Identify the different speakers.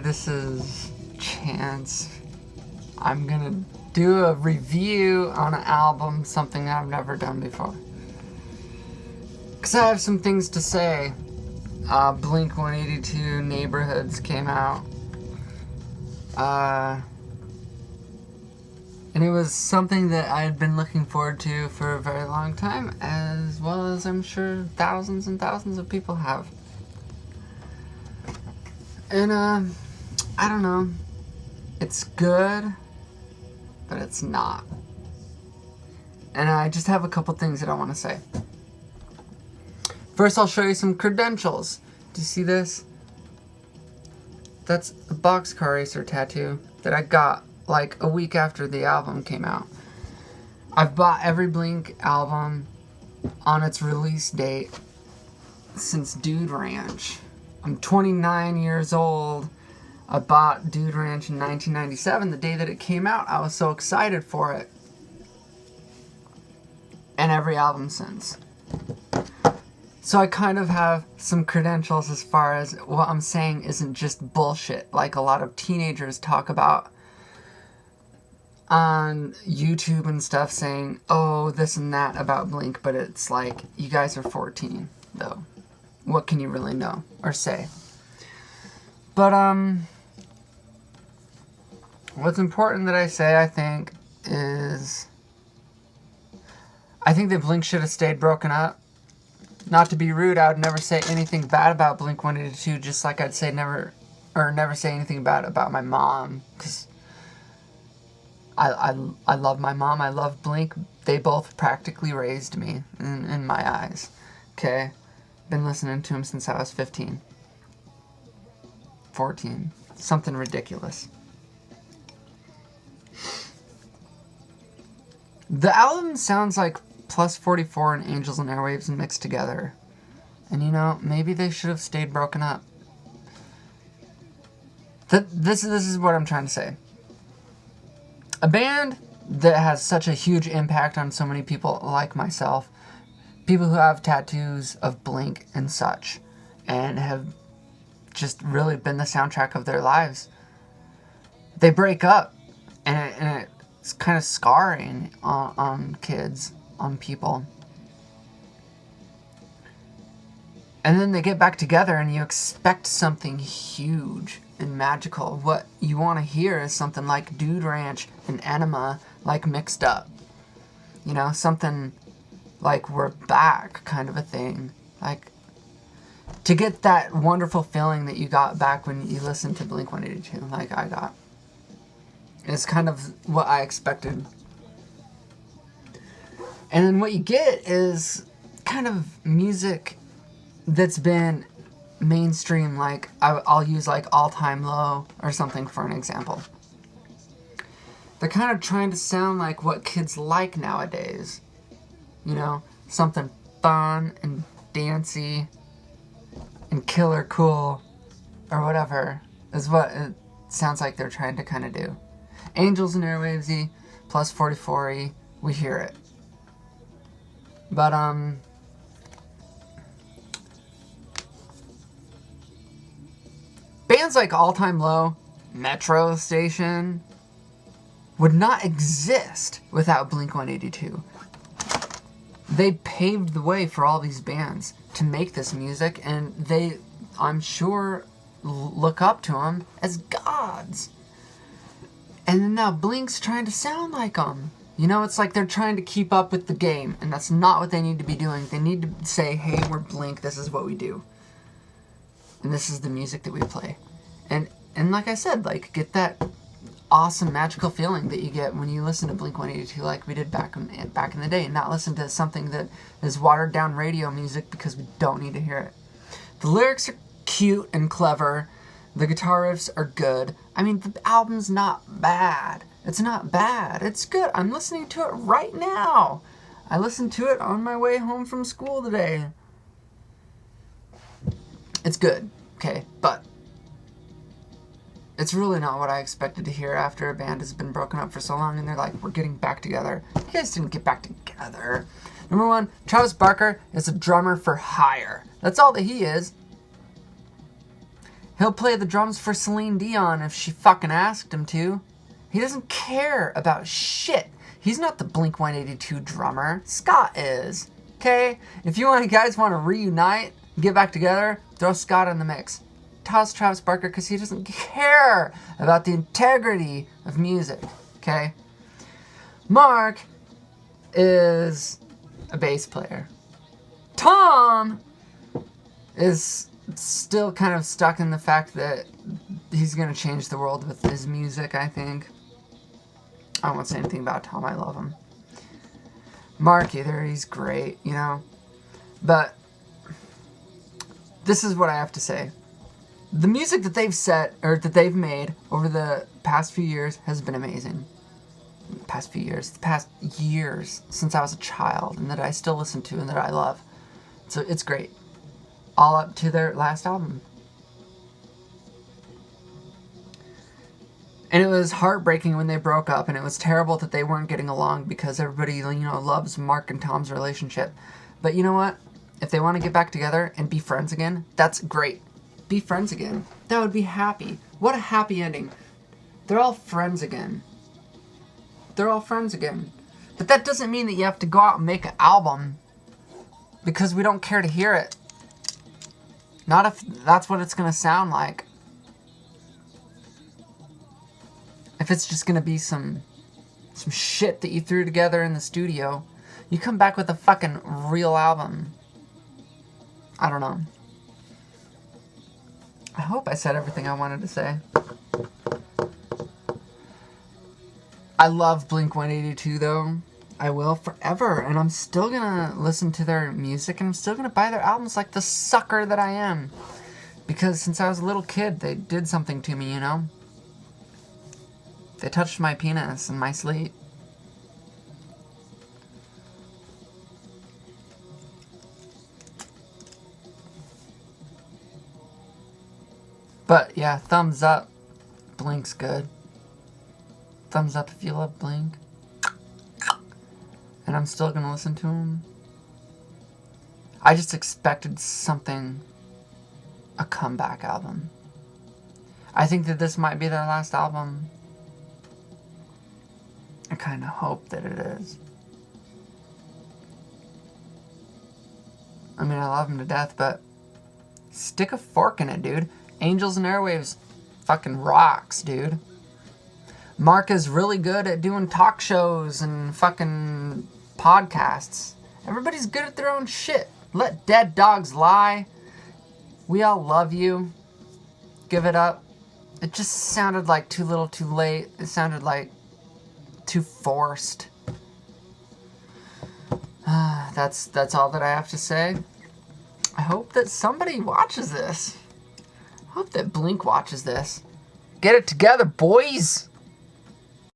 Speaker 1: this is Chance. I'm gonna do a review on an album, something I've never done before. Because I have some things to say. Blink-182 Neighborhoods came out. And it was something that I had been looking forward to for a very long time, as well as I'm sure thousands and thousands of people have. And, I don't know. It's good, but it's not. And I just have a couple things that I want to say. First, I'll show you some credentials. Do you see this? That's a Boxcar Racer tattoo that I got like a week after the album came out. I've bought every Blink album on its release date since Dude Ranch. I'm 29 years old. I bought Dude Ranch in 1997. The day that it came out, I was so excited for it. And every album since. So I kind of have some credentials as far as what I'm saying isn't just bullshit like a lot of teenagers talk about on YouTube and stuff, saying, oh, this and that about Blink, but it's like, you guys are 14, though. What can you really know or say? But, what's important that I say, I think, is I think that Blink should have stayed broken up. Not to be rude, I would never say anything bad about Blink-182, just like I'd say never say anything bad about my mom, because I love my mom, I love Blink. They both practically raised me in my eyes. Okay? Been listening to them since I was 15. 14. Something ridiculous. The album sounds like Plus 44 and Angels and Airwaves mixed together. And you know, maybe they should have stayed broken up. This is what I'm trying to say. A band that has such a huge impact on so many people like myself, people who have tattoos of Blink and such, and have just really been the soundtrack of their lives, they break up, and it's kind of scarring on kids, on people. And then they get back together and you expect something huge and magical. What you want to hear is something like Dude Ranch and Enema, like mixed up. You know, something like We're Back kind of a thing. Like, to get that wonderful feeling that you got back when you listened to Blink-182, like I got. It's kind of what I expected. And then what you get is kind of music that's been mainstream, like I'll use like All Time Low or something for an example. They're kind of trying to sound like what kids like nowadays. You know, something fun and dancey and killer cool or whatever is what it sounds like they're trying to kind of do. Angels and Airwavesy, Plus 44y, we hear it. But, bands like All Time Low, Metro Station, would not exist without Blink-182. They paved the way for all these bands to make this music, and they, I'm sure, look up to them as gods. And then now Blink's trying to sound like them. You know, it's like they're trying to keep up with the game, and that's not what they need to be doing. They need to say, hey, we're Blink, this is what we do. And this is the music that we play. And like I said, like, get that awesome magical feeling that you get when you listen to Blink-182 like we did back in the day, and not listen to something that is watered down radio music because we don't need to hear it. The lyrics are cute and clever. The guitar riffs are good. I mean, the album's not bad. It's not bad. It's good. I'm listening to it right now. I listened to it on my way home from school today. It's good, okay, but it's really not what I expected to hear after a band has been broken up for so long and they're like, we're getting back together. You guys didn't get back together. Number one, Travis Barker is a drummer for hire. That's all that he is. He'll play the drums for Celine Dion if she fucking asked him to. He doesn't care about shit. He's not the Blink-182 drummer. Scott is. Okay? If you guys want to reunite, get back together, throw Scott in the mix. Toss Travis Barker because he doesn't care about the integrity of music. Okay? Mark is a bass player. Tom is still kind of stuck in the fact that he's going to change the world with his music, I think. I won't say anything about Tom. I love him. Mark either. He's great, you know. But this is what I have to say. The music that they've made over the past few years has been amazing. The past years since I was a child, and that I still listen to and that I love. So it's great. All up to their last album. And it was heartbreaking when they broke up, and it was terrible that they weren't getting along because everybody, you know, loves Mark and Tom's relationship. But you know what? If they want to get back together and be friends again, that's great. Be friends again. That would be happy. What a happy ending. They're all friends again. They're all friends again. But that doesn't mean that you have to go out and make an album because we don't care to hear it. Not if that's what it's going to sound like. If it's just going to be some shit that you threw together in the studio, you come back with a fucking real album. I don't know. I hope I said everything I wanted to say. I love Blink-182 though. I will forever, and I'm still gonna listen to their music, and I'm still gonna buy their albums like the sucker that I am. Because since I was a little kid, they did something to me, you know? They touched my penis in my sleep. But yeah, thumbs up. Blink's good. Thumbs up if you love Blink. And I'm still gonna listen to him. I just expected something, a comeback album. I think that this might be their last album. I kind of hope that it is. I mean, I love him to death, but stick a fork in it, dude. Angels and Airwaves fucking rocks, dude. Mark is really good at doing talk shows and fucking podcasts. Everybody's good at their own shit. Let dead dogs lie. We all love you. Give it up. It just sounded like too little too late. It sounded like too forced. That's all that I have to say. I hope that somebody watches this. I hope that Blink watches this. Get it together, boys!